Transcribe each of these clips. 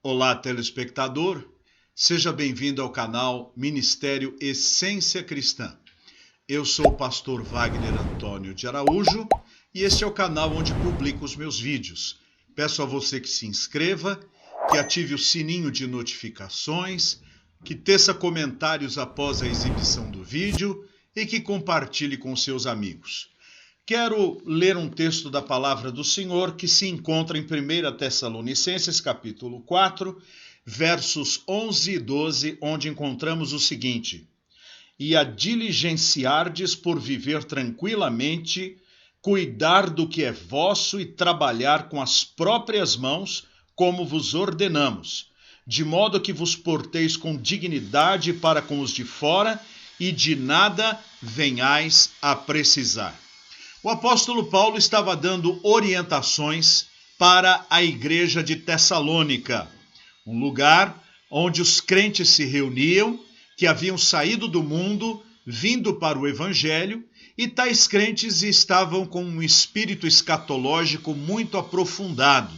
Olá, telespectador. Seja bem-vindo ao canal Ministério Essência Cristã. Eu sou o pastor Wagner Antônio de Araújo e este é o canal onde publico os meus vídeos. Peço a você que se inscreva, que ative o sininho de notificações, que teça comentários após a exibição do vídeo e que compartilhe com seus amigos. Quero ler um texto da palavra do Senhor que se encontra em 1 Tessalonicenses, capítulo 4, versos 11 e 12, onde encontramos o seguinte: E a diligenciardes por viver tranquilamente, cuidar do que é vosso e trabalhar com as próprias mãos, como vos ordenamos, de modo que vos porteis com dignidade para com os de fora e de nada venhais a precisar. O apóstolo Paulo estava dando orientações para a igreja de Tessalônica, um lugar onde os crentes se reuniam, que haviam saído do mundo, vindo para o evangelho, e tais crentes estavam com um espírito escatológico muito aprofundado.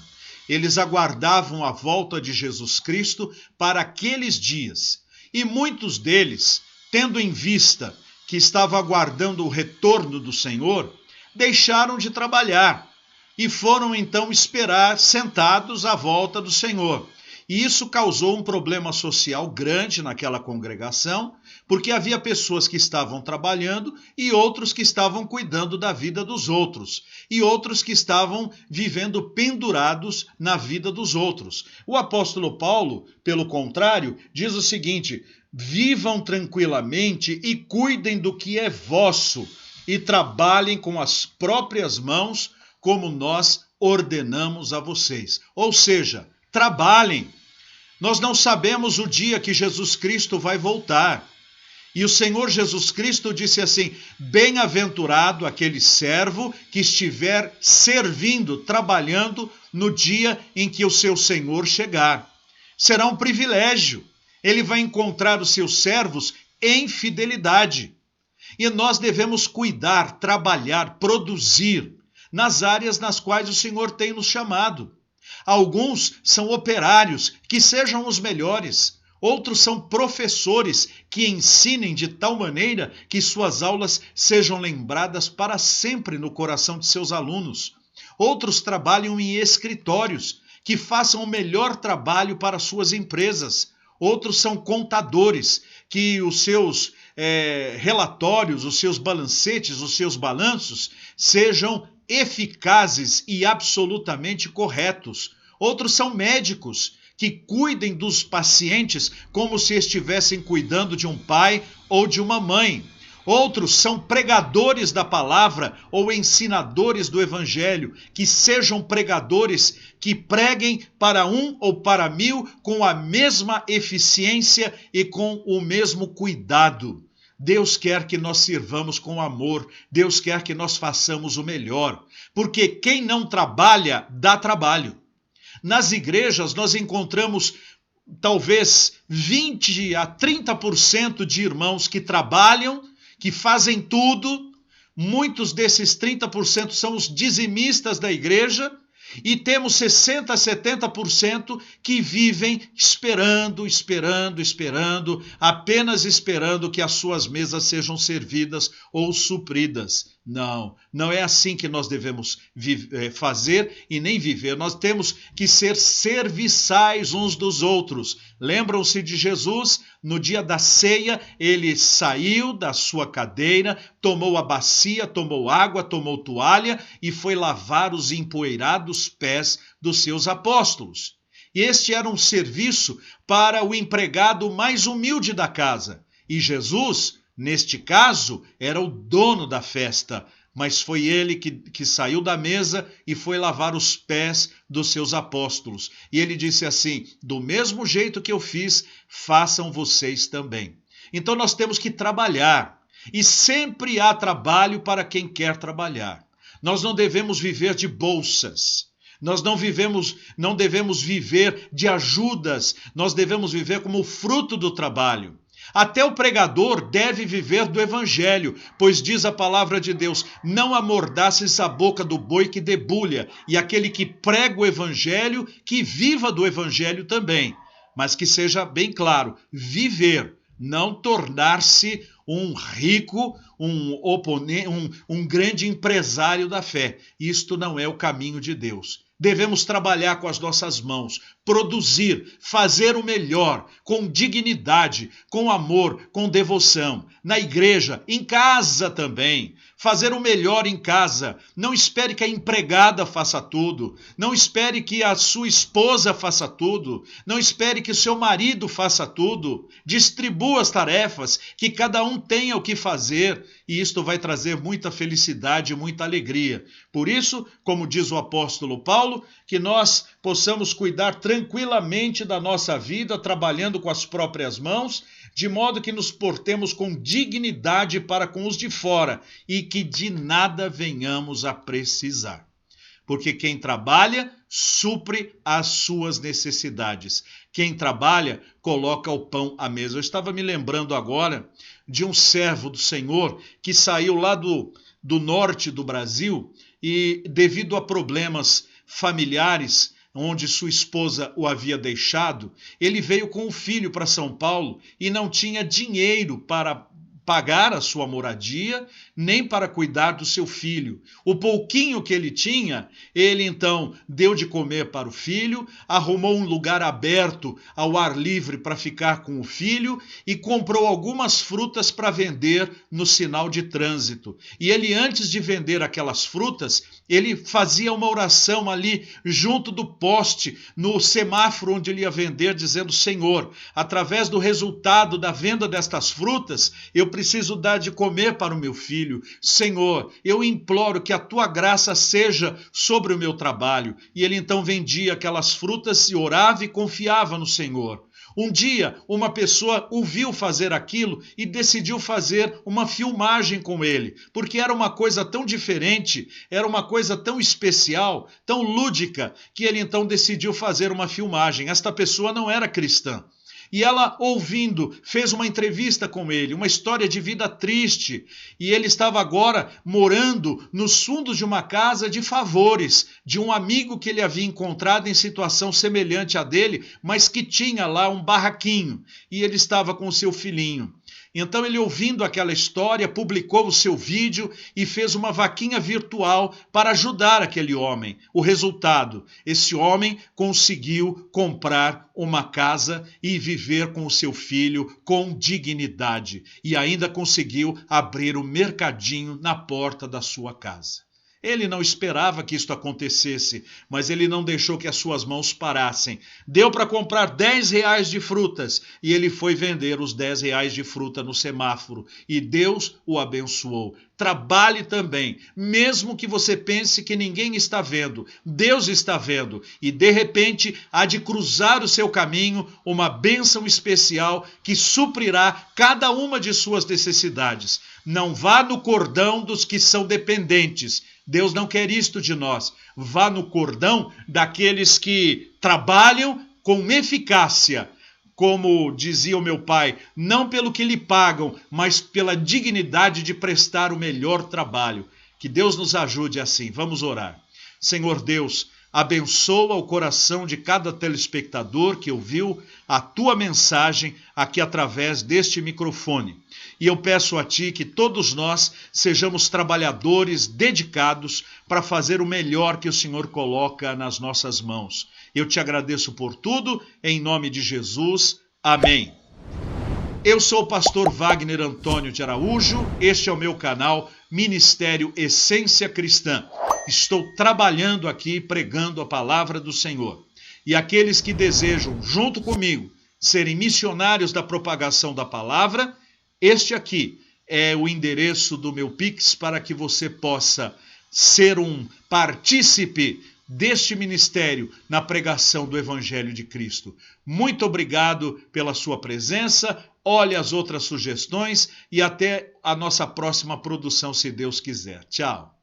Eles aguardavam a volta de Jesus Cristo para aqueles dias, e muitos deles, tendo em vista que estavam aguardando o retorno do Senhor, deixaram de trabalhar e foram então esperar sentados à volta do Senhor. E isso causou um problema social grande naquela congregação, porque havia pessoas que estavam trabalhando e outros que estavam cuidando da vida dos outros, e outros que estavam vivendo pendurados na vida dos outros. O apóstolo Paulo, pelo contrário, diz o seguinte: vivam tranquilamente e cuidem do que é vosso, e trabalhem com as próprias mãos, como nós ordenamos a vocês. Ou seja, trabalhem. Nós não sabemos o dia que Jesus Cristo vai voltar. E o Senhor Jesus Cristo disse assim: bem-aventurado aquele servo que estiver servindo, trabalhando no dia em que o seu Senhor chegar. Será um privilégio. Ele vai encontrar os seus servos em fidelidade. E nós devemos cuidar, trabalhar, produzir nas áreas nas quais o Senhor tem nos chamado. Alguns são operários, que sejam os melhores. Outros são professores, que ensinem de tal maneira que suas aulas sejam lembradas para sempre no coração de seus alunos. Outros trabalham em escritórios, que façam o melhor trabalho para suas empresas. Outros são contadores, que os seus relatórios, os seus balancetes, os seus balanços sejam eficazes e absolutamente corretos. Outros são médicos, que cuidem dos pacientes como se estivessem cuidando de um pai ou de uma mãe. Outros são pregadores da palavra ou ensinadores do evangelho, que sejam pregadores que preguem para um ou para mil com a mesma eficiência e com o mesmo cuidado. Deus quer que nós sirvamos com amor, Deus quer que nós façamos o melhor, porque quem não trabalha, dá trabalho. Nas igrejas nós encontramos talvez 20 a 30% de irmãos que trabalham, que fazem tudo. Muitos desses 30% são os dizimistas da igreja, e temos 60 a 70% que vivem esperando, apenas esperando que as suas mesas sejam servidas ou supridas. Não é assim que nós devemos fazer e nem viver. Nós temos que ser serviçais uns dos outros. Lembram-se de Jesus? No dia da ceia, ele saiu da sua cadeira, tomou a bacia, tomou água, tomou toalha e foi lavar os empoeirados pés dos seus apóstolos. E este era um serviço para o empregado mais humilde da casa. E Jesus, neste caso, era o dono da festa, mas foi ele que saiu da mesa e foi lavar os pés dos seus apóstolos. E ele disse assim: do mesmo jeito que eu fiz, façam vocês também. Então nós temos que trabalhar, e sempre há trabalho para quem quer trabalhar. Nós não devemos viver de bolsas. Nós não devemos viver de ajudas. Nós devemos viver como fruto do trabalho. Até o pregador deve viver do evangelho, pois diz a palavra de Deus: não amordaces a boca do boi que debulha, e aquele que prega o evangelho, que viva do evangelho também. Mas que seja bem claro, viver, não tornar-se um rico, um grande empresário da fé. Isto não é o caminho de Deus. Devemos trabalhar com as nossas mãos, produzir, fazer o melhor, com dignidade, com amor, com devoção. Na igreja, em casa também. Fazer o melhor em casa. Não espere que a empregada faça tudo. Não espere que a sua esposa faça tudo. Não espere que o seu marido faça tudo. Distribua as tarefas, que cada um tenha o que fazer. E isto vai trazer muita felicidade e muita alegria. Por isso, como diz o apóstolo Paulo, que nós possamos cuidar tranquilamente da nossa vida, trabalhando com as próprias mãos, de modo que nos portemos com dignidade para com os de fora e que de nada venhamos a precisar. Porque quem trabalha, supre as suas necessidades. Quem trabalha, coloca o pão à mesa. Eu estava me lembrando agora de um servo do Senhor que saiu lá do norte do Brasil e, devido a problemas familiares, onde sua esposa o havia deixado, ele veio com o filho para São Paulo e não tinha dinheiro para pagar a sua moradia, nem para cuidar do seu filho. O pouquinho que ele tinha, ele então deu de comer para o filho, arrumou um lugar aberto ao ar livre para ficar com o filho e comprou algumas frutas para vender no sinal de trânsito. E ele, antes de vender aquelas frutas, ele fazia uma oração ali junto do poste, no semáforo onde ele ia vender, dizendo: Senhor, através do resultado da venda destas frutas, eu preciso dar de comer para o meu filho. Senhor, eu imploro que a tua graça seja sobre o meu trabalho. E ele então vendia aquelas frutas e orava e confiava no Senhor. Um dia, uma pessoa o viu fazer aquilo e decidiu fazer uma filmagem com ele, porque era uma coisa tão diferente, era uma coisa tão especial, tão lúdica, que ele então decidiu fazer uma filmagem. Esta pessoa não era cristã. E ela, ouvindo, fez uma entrevista com ele, uma história de vida triste. E ele estava agora morando nos fundos de uma casa de favores, de um amigo que ele havia encontrado em situação semelhante à dele, mas que tinha lá um barraquinho. E ele estava com o seu filhinho. Então ele, ouvindo aquela história, publicou o seu vídeo e fez uma vaquinha virtual para ajudar aquele homem. O resultado: esse homem conseguiu comprar uma casa e viver com o seu filho com dignidade. E ainda conseguiu abrir o mercadinho na porta da sua casa. Ele não esperava que isto acontecesse, mas ele não deixou que as suas mãos parassem. Deu para comprar R$10 de frutas e ele foi vender os R$10 de fruta no semáforo. E Deus o abençoou. Trabalhe também, mesmo que você pense que ninguém está vendo. Deus está vendo e de repente há de cruzar o seu caminho uma bênção especial que suprirá cada uma de suas necessidades. Não vá no cordão dos que são dependentes. Deus não quer isto de nós. Vá no cordão daqueles que trabalham com eficácia. Como dizia o meu pai, não pelo que lhe pagam, mas pela dignidade de prestar o melhor trabalho. Que Deus nos ajude assim. Vamos orar. Senhor Deus, abençoa o coração de cada telespectador que ouviu a tua mensagem aqui através deste microfone. E eu peço a ti que todos nós sejamos trabalhadores dedicados para fazer o melhor que o Senhor coloca nas nossas mãos. Eu te agradeço por tudo, em nome de Jesus. Amém. Eu sou o pastor Wagner Antônio de Araújo, este é o meu canal Ministério Essência Cristã. Estou trabalhando aqui pregando a palavra do Senhor. E aqueles que desejam, junto comigo, serem missionários da propagação da palavra, este aqui é o endereço do meu Pix para que você possa ser um partícipe deste ministério na pregação do Evangelho de Cristo. Muito obrigado pela sua presença, olhe as outras sugestões e até a nossa próxima produção, se Deus quiser. Tchau.